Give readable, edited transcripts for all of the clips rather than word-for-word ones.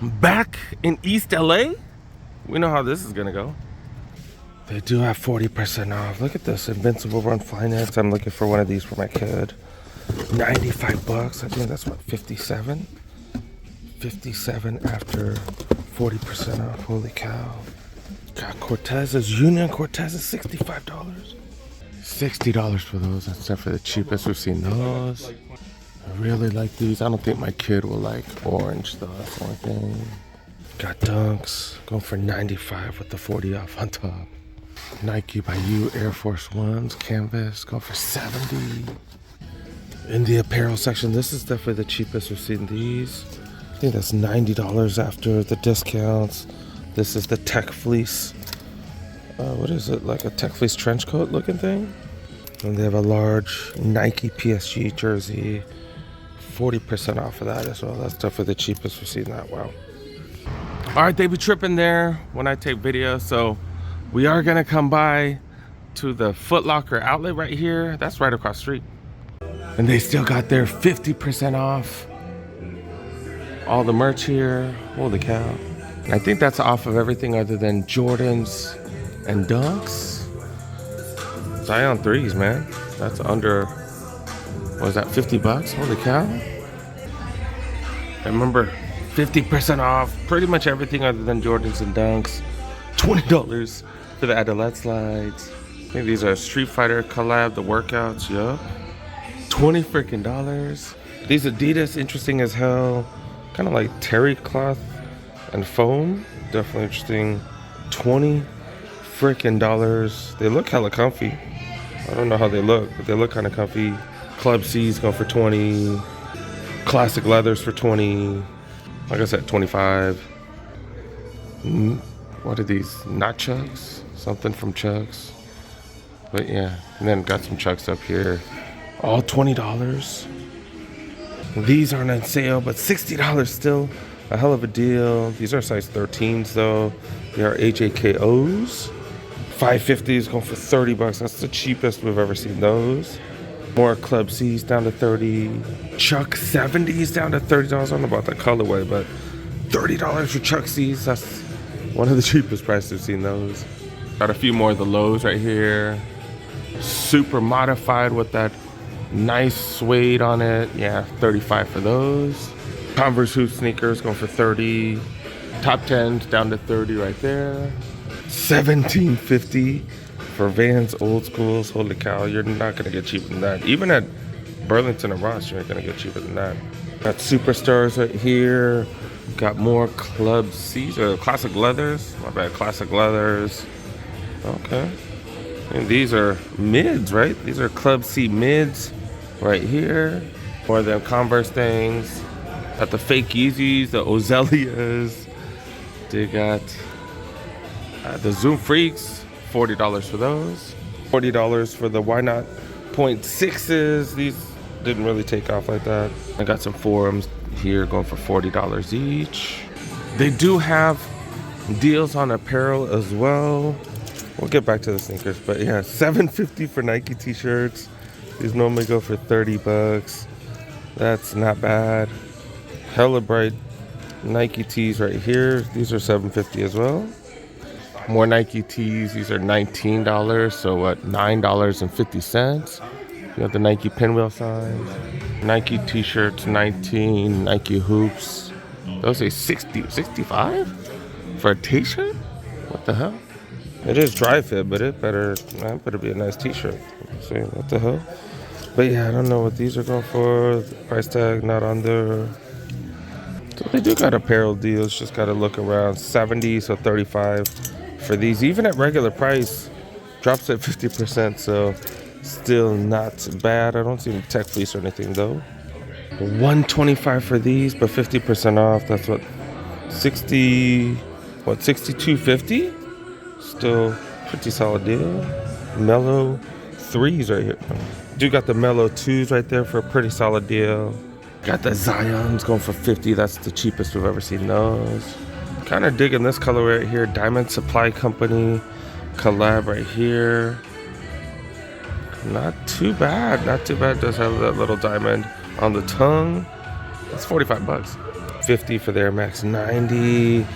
Back in East LA? We know how this is gonna go. They do have 40% off. Look at this, Invincible Run Finance. I'm looking for one of these for my kid. 95 bucks. I think that's what, 57? 57 after 40% off. Holy cow. Got Cortez's, Union Cortez is $65. $60 for those, except for the cheapest. We've seen those. I really like these. I don't think my kid will like orange though. That's the only thing. Got Dunks going for 95 with the 40 off on top. Nike by You Air Force Ones canvas going for 70. In the apparel section, this is definitely the cheapest. We've seen these. I think that's $90 after the discounts. This is the Tech Fleece. What is it? Like a Tech Fleece trench coat looking thing? And they have a large Nike PSG jersey. 40% off of that as well. That's definitely the cheapest we've seen that. Wow. All right, they be tripping there when I take videos. So we are gonna come by to the Foot Locker outlet right here. That's right across the street. And they still got their 50% off. All the merch here. Holy cow. And I think that's off of everything other than Jordans and Dunks. Zion 3s, man. That's under, what was that, 50 bucks? Holy cow. And remember, 50% off pretty much everything other than Jordans and Dunks. $20 for the Adelaide slides. I think these are Street Fighter collab, the workouts, yup. $20 freaking dollars. These Adidas, interesting as hell. Kind of like terry cloth and foam. Definitely interesting. $20 freaking dollars. They look hella comfy. I don't know how they look, but they look kind of comfy. Club C's go for 20. Classic leathers for 20. Like I said, 25. What are these? Not Chucks? Something from Chucks. But yeah, and then got some Chucks up here. All $20. These aren't on sale, but $60 still. A hell of a deal. These are size 13s though. They are AJKOs. 550s going for 30 bucks. That's the cheapest we've ever seen those. More Club C's down to 30. Chuck 70s down to $30. I don't know about that colorway, but $30 for Chuck C's. That's one of the cheapest prices we've seen those. Got a few more of the lows right here. Super modified with that nice suede on it. Yeah, 35 for those. Converse hoop sneakers going for 30. Top 10s down to 30 right there. $17.50 for Vans Old Schools. Holy cow, you're not gonna get cheaper than that. Even at Burlington and Ross, you're not gonna get cheaper than that. Got Superstars right here. Got more Club C's or classic leathers. My bad, classic leathers. Okay. And these are mids, right? These are Club C mids right here. More of them Converse things. Got the fake Yeezys, the Ozelias. They got the Zoom Freaks, $40 for those. $40 for the Why Not .6s. These didn't really take off like that. I got some Forums here going for $40 each. They do have deals on apparel as well. We'll get back to the sneakers, but yeah, $7.50 for Nike t-shirts. These normally go for 30 bucks. That's not bad. Hella bright Nike tees right here. These are $7.50 as well. More Nike tees. These are $19. So what? $9.50. You have the Nike pinwheel size. Nike t-shirts, 19. Nike hoops. Those say 60, 65 for a t-shirt? What the hell? It is dry fit, but it better be a nice t-shirt. See, what the hell? But yeah, I don't know what these are going for. The price tag not on there. So they do got apparel deals. Just got to look around. 70, so 35 for these. Even at regular price, drops at 50%. So still not bad. I don't see any Tech Fleece or anything though. $125 for these, but 50% off. That's what, 62.50. Still pretty solid deal. Mello 3s right here. Do got the Mello 2s right there for a pretty solid deal. Got the Zions going for 50. That's the cheapest we've ever seen those. Kind of digging this color right here. Diamond Supply Company collab right here. Not too bad. Not too bad. Does have that little diamond on the tongue. That's 45 bucks. $50 for the Air Max 90.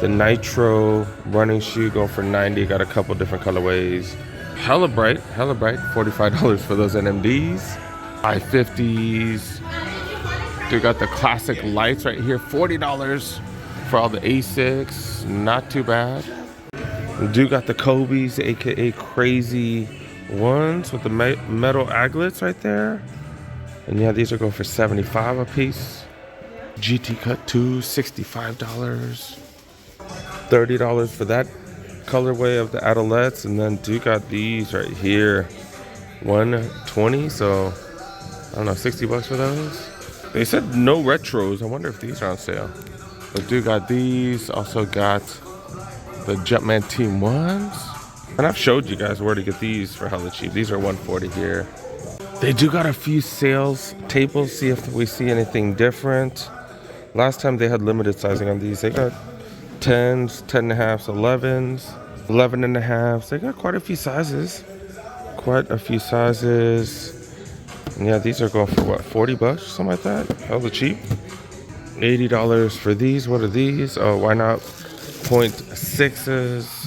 The Nitro running shoe going for 90. Got a couple different colorways. Hella bright, $45 for those NMDs. I50s. Dude, got the classic lights right here, $40 for all the Asics. Not too bad. Dude got the Kobe's, aka crazy ones with the metal aglets right there. And yeah, these are going for $75 a piece. GT Cut 2, $65. $30 for that colorway of the Adelettes. And then dude got these right here, $120. So I don't know, $60 for those. They said no retros. I wonder if these are on sale. But dude got these. Also got the Jumpman Team 1s. And I've showed you guys where to get these for hella cheap. These are $140 here. They do got a few sales tables. See if we see anything different. Last time they had limited sizing on these. They got 10s, 10.5s, 11s, 11.5s. They got quite a few sizes. And yeah, these are going for what, $40, something like that? Hella cheap. $80 for these. What are these? Oh, why not? 0.6s.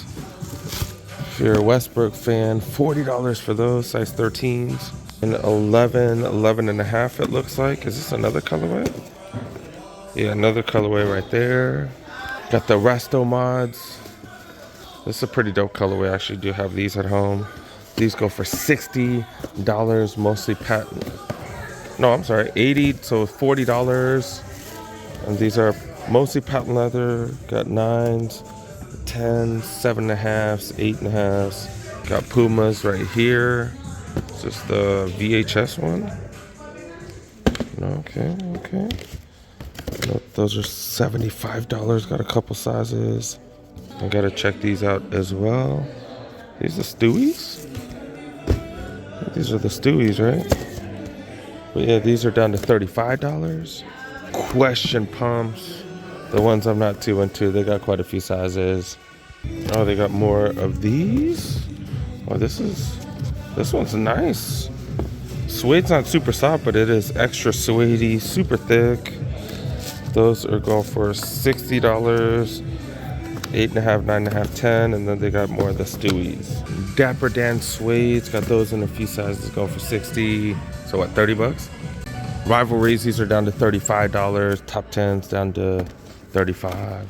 If you're a Westbrook fan, $40 for those, size 13s. And 11.5 it looks like. Is this another colorway? Yeah, another colorway right there. Got the Resto mods. This is a pretty dope colorway. I actually do have these at home. These go for $60, mostly patent. No, I'm sorry, $80, so $40. And these are mostly patent leather. Got 9s, 10s, 7.5s, 8.5s. Got Pumas right here. Is this the VHS one? Okay. Those are $75. Got a couple sizes. I gotta check these out as well. These are Stewies? These are the Stewies, right? But yeah, these are down to $35. Question pumps. The ones I'm not too into. They got quite a few sizes. Oh, they got more of these. Oh, this one's nice. Suede's not super soft, but it is extra suede-y, super thick. Those are going for $60, 8.5, 9.5, 10, and then they got more of the Stewies. Dapper Dan suedes, got those in a few sizes, going for $60. So what, $30? Rivalries, these are down to $35. Top 10s down to $35.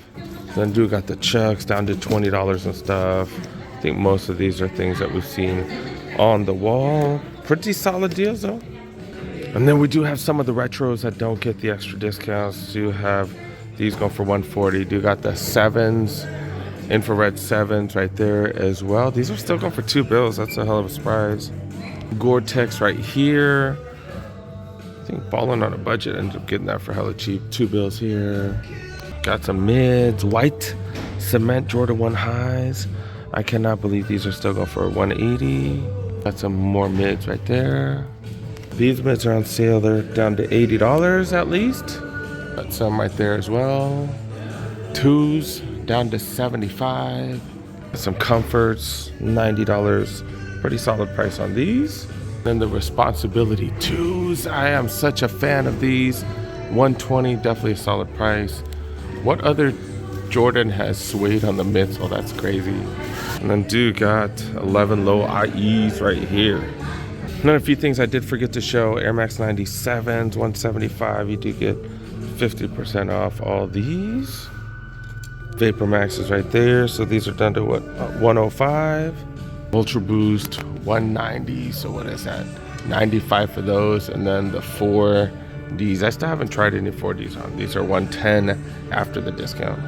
Then dude got the Chucks down to $20 and stuff. I think most of these are things that we've seen on the wall. Pretty solid deals though. And then we do have some of the retros that don't get the extra discounts. Do have these going for $140. Do got the 7s, infrared 7s right there as well. These are still going for $2. That's a hell of a surprise. Gore-Tex right here. I think Ballinonabudget ended up getting that for hella cheap. $2 here. Got some mids, white cement Jordan 1 highs. I cannot believe these are still going for $180. Got some more mids right there. These mids are on sale. They're down to $80 at least. Got some right there as well. 2s down to $75. Some comforts, $90. Pretty solid price on these. Then the responsibility 2s. I am such a fan of these. $120, definitely a solid price. What other Jordan has suede on the mids? Oh, that's crazy. And then dude got 11 low IEs right here. And then a few things I did forget to show. Air Max 97s, $175. You do get 50% off all these. Vapor Maxes right there. So these are down to what? $105. Ultra Boost, $190. So what is that? $95 for those. And then the 4Ds. I still haven't tried any 4Ds on. These are $110 after the discount.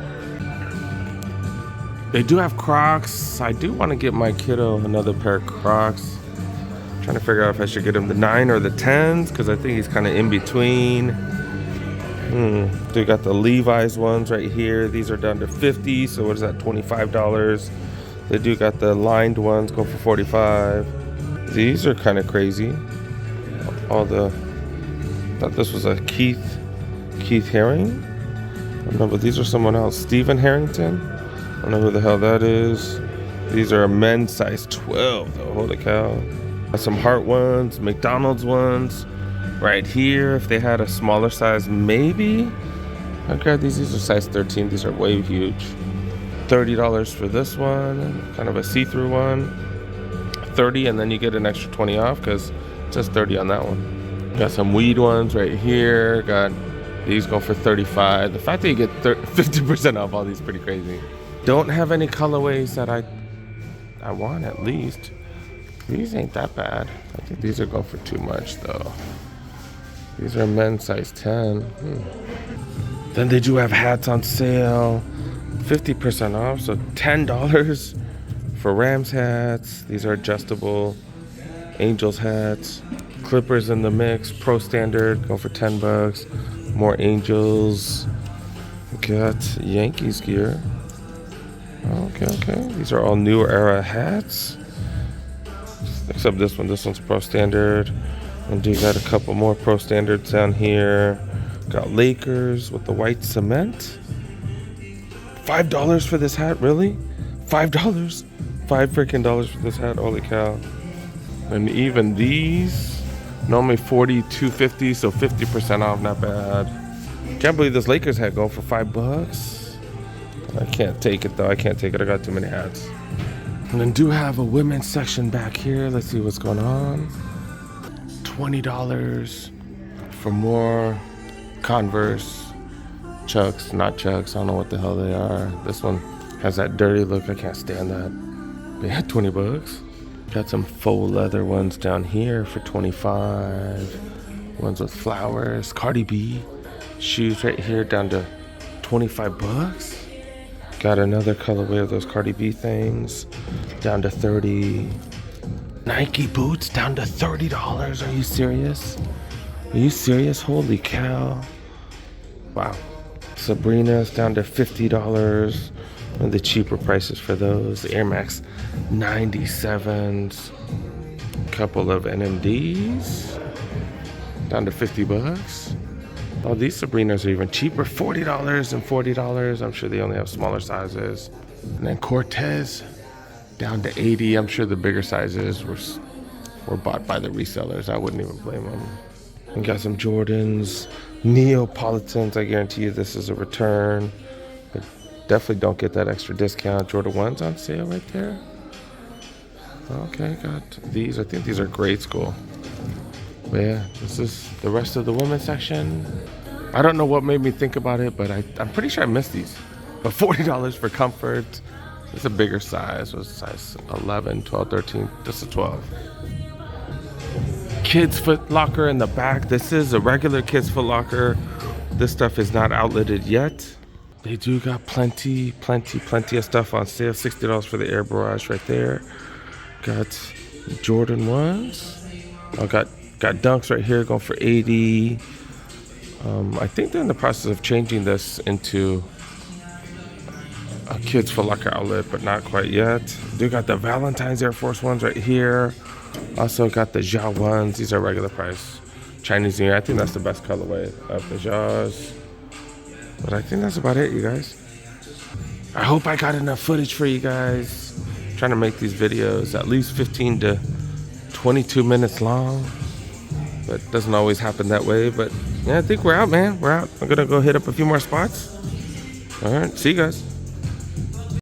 They do have Crocs. I do want to get my kiddo another pair of Crocs. I'm trying to figure out if I should get him the 9 or the 10s because I think he's kind of in between. They got the Levi's ones right here. These are down to $50. So what is that? $25. They do got the lined ones go for $45. These are kind of crazy. Thought this was a Keith Haring. I don't know, but these are someone else. Stephen Harrington. I don't know who the hell that is. These are men's size 12 though. Holy cow. Got some Heart ones, McDonald's ones right here. If they had a smaller size, maybe. I grabbed these. These are size 13. These are way huge. $30 for this one. Kind of a see-through one. 30, and then you get an extra 20 off because it says 30 on that one. Got some weed ones right here. Got these going for 35. The fact that you get 50% off all these is pretty crazy. Don't have any colorways that I want at least. These ain't that bad. I think these are going for too much though. These are men's size 10. Then they do have hats on sale. 50% off, so $10 for Rams hats. These are adjustable Angels hats. Clippers in the mix. Pro Standard going for $10. More Angels. Got Yankees gear. Okay. These are all new era hats. Except this one. This one's Pro Standard. And you got a couple more Pro Standards down here. Got Lakers with the white cement. $5 for this hat, really? $5? $5 freaking for this hat, holy cow. And even these, normally $42.50, so 50% off, not bad. Can't believe this Lakers hat going for $5. I can't take it though, I got too many hats. And then do have a women's section back here. Let's see what's going on. $20 for more Converse. Chucks, not Chucks, I don't know what the hell they are. This one has that dirty look, I can't stand that. But yeah, $20. Got some faux leather ones down here for 25. Ones with flowers. Cardi B shoes right here down to $25. Got another colorway of those Cardi B things down to 30. Nike boots down to $30. Are you serious? Are you serious? Holy cow. Wow. Sabrina's down to $50. One of the cheaper prices for those. The Air Max 97s. Couple of NMDs. Down to $50. Oh, these Sabrinas are even cheaper. $40 and $40. I'm sure they only have smaller sizes. And then Cortez down to $80. I'm sure the bigger sizes were bought by the resellers. I wouldn't even blame them. We got some Jordans. Neapolitans, I guarantee you this is a return. But definitely don't get that extra discount. Jordan 1's on sale right there. Okay, got these. I think these are grade school. But yeah, this is the rest of the women's section. I don't know what made me think about it, but I'm pretty sure I missed these. But $40 for comfort. It's a bigger size. It was size 11, 12, 13. This is 12. Kids Foot Locker in the back. This is a regular Kids Foot Locker. This stuff is not outletted yet. They do got plenty of stuff on sale. $60 for the Air Barrage right there. Got Jordan 1s. I got Dunks right here going for $80. I think they're in the process of changing this into a Kids Foot Locker outlet, but not quite yet. They got the Valentine's Air Force Ones right here. Also got the Jia ones. These are regular price. Chinese New Year. I think that's the best colorway of the Jias. But I think that's about it, you guys. I hope I got enough footage for you guys. I'm trying to make these videos at least 15 to 22 minutes long. But it doesn't always happen that way. But yeah, I think we're out, man. We're out. I'm going to go hit up a few more spots. All right. See you guys.